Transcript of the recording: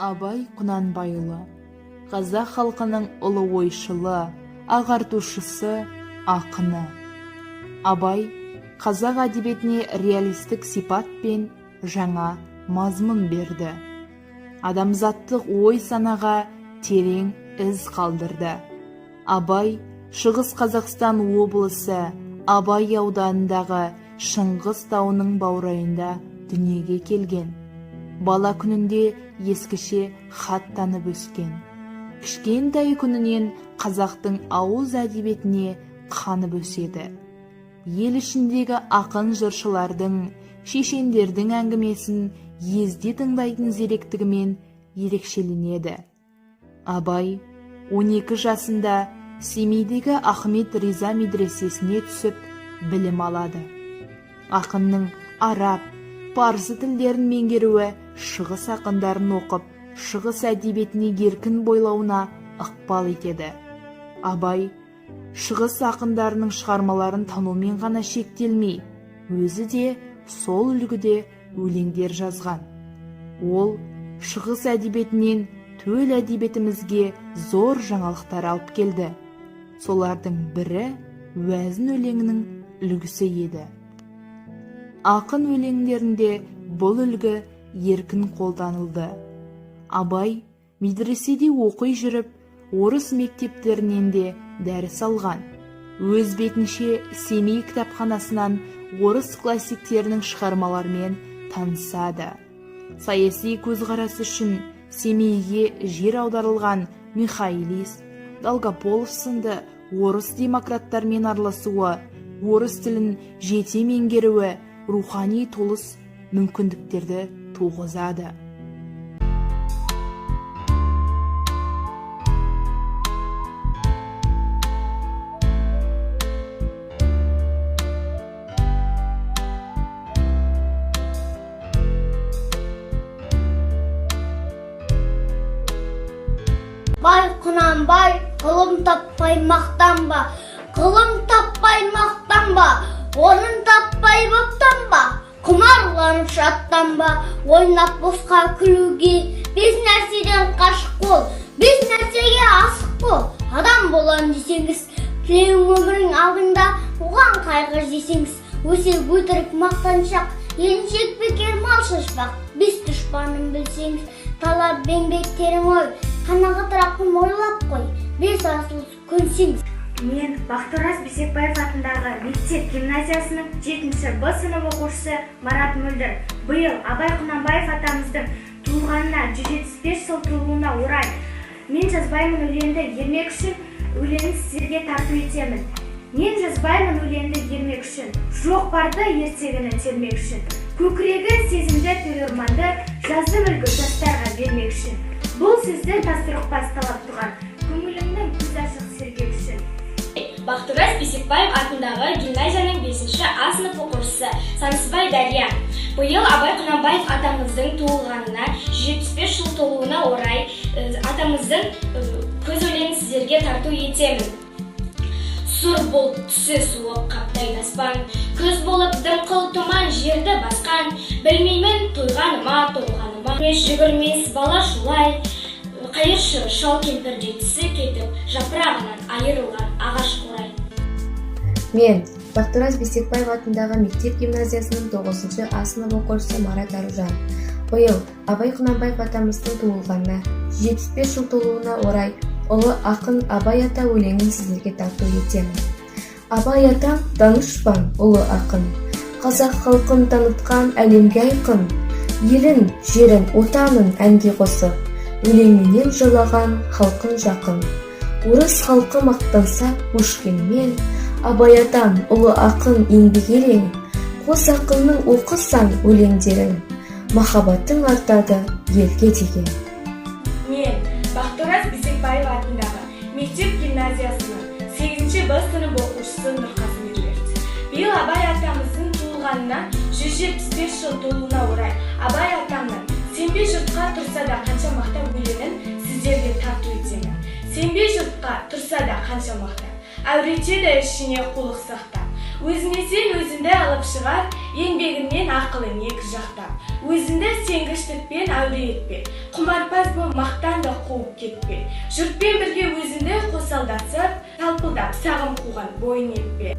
Абай Құнанбайұлы, қазақ халқының ұлы ойшылы, ағартушысы, ақыны. Абай қазақ әдебиетіне реалистік сипат пен жаңа мазмұн берді. Адамзаттық ой санаға терең із қалдырды. Абай Шығыс Қазақстан облысы Абай ауданындағы Шыңғыс тауының баурайында дүниеге келген. Бала күнінде ескіше хат танып өскен. Кішкентай күнінен қазақтың ауыз әдебиетіне қанып өседі. Ел ішіндегі ақын жыршылардың, шешендердің әңгімесін езде тыңдайтын зеректігімен ерекшеленеді. Абай 12 жасында Семейдегі Ахмет Риза медресесіне түсіп білім алады. Ақынның араб, парсы тілдерін меңгеруі шығыс ақындарын оқып, шығыс әдебиетіне еркін бойлауына ықпал етеді. Абай шығыс ақындарының шығармаларын танумен ғана шектелмей, өзі де сол үлгіде өлеңдер жазған. Ол шығыс әдебиетінен төл әдебиетімізге зор жаңалықтар алып келді. Солардың бірі уәзін өлеңінің үлгісі еді. Ақын өлеңдерінде бұл үлгі еркін қолданылды. Абай медреседе оқи жүріп, орыс мектептерінен де дәріс алған. Өз бетінше Семей кітапханасынан орыс классиктерінің шығармаларымен танысады. Саяси көзқарасы үшін Семейге жер аударылған Михайлис, Долгополов сынды орыс демократтармен араласуы, орыс тілін жете меңгеруі рухани толыс мүмкіндіктерді туғызады. Бай Құнанбай, ғылым таппай мақтанба, ғылым таппай мақтанба, оның таппай боқтанба, құмарланып шаттанба, ойнап босқа күлуге, бес нәрседен қашық бол, бес нәрсеге асық бол. Адам болам десеңіз, тілеуің өмірің алдыңда, оған қайғы жесеңіз, өсек өтірік мақтаншақ, еліншек бекер мал шашпақ, бес дұшпанын білсеңіз, талап еңбектерің ой, қанағат рақым ойлап қой, бес асыл көнсеңіз. Мен Бақтыораз Бейсекбаев атындағы мектеп гимназиясының 7-ші Б сынып оқушысы Марат Мөлдір. Биыл Абай Құнанбаев атамыздың туылғанына 175 жыл толуына орай мен жазбаймын өлеңді ермек үшін өлеңді сіздерге тарту етемін. Мен жазбаймын өлеңді ермек үшін, жоқ барды ертегіні термек үшін. Көкірегі сезімді төлерманды жаздым үлгі жастарға бермек үшін. Бұл сөзді тастырықпас талап тұрған көңілімнің көз ашық сергек үшін. Бақтыораз Бейсекбаев атындағы гимназияның 5-ші А сынып оқушысы Сансызбай Дария. Биыл Абай Құнанбаев атамыздың туылғанына 175 жыл толуына орай атамыздың көз өлеңін сіздерге тарту етемін. Сұр бұлт түсі суық қаптайды аспан, күз болып дымқыл тұман жерді басқан, білмеймін тойғаныма, толғаныма. Жүгірмес бала шулай, қайыршы шал кемпірдей тісі кетіп, жапырағынан айырылған ағаш қурай. Мен Бақтыораз Бейсекбаев атындағы мектеп гимназиясының 9-ші А сынып оқушысы Марат Аружан. Биыл Абай Құнанбаев атамыздың туылғанына 175 жыл толуына орай ұлы ақын Абай ата өлеңін сіздерге тарту етемін. Абай атам данышпан ұлы ақын, қазақ халқын танытқан әлемге айқын, елін, жерін, отанын әнге қосып, өлеңменен жырлаған халқын жақын. Орыс халқы мақтанса Пушкинмен, Абай атам ұлы ақын еңбек ерен, қос ақынның оқысаң өлеңдерін, махаббатың артады елге деген. Мен Бақтыораз Бейсекбаев атындағы мектеп гимназиясының 8-ші Б сынып оқушысы Нұрқазым Меруерт. Биыл Абай атамыздың туылғанына 175 жыл толуына орай Абай атамның «Сенбе жұртқа тұрса да қанша мақта» өлеңін сіздерге тарту етемін. Сенбе жұртқа тұрса да қанша мақта, әуретеді ішіне қулық сақтап, Өзіңе сен өзіңді алып шығар, еңбегіңмен ақылың екі жақтап. Өзіңді сенгіштікпен әуре етпе, құмарпаз бол мақтанды қуып кетпе. Жұртпен бірге өзіңді қосалдасып, талпылдап сағым қуған бойын етпе.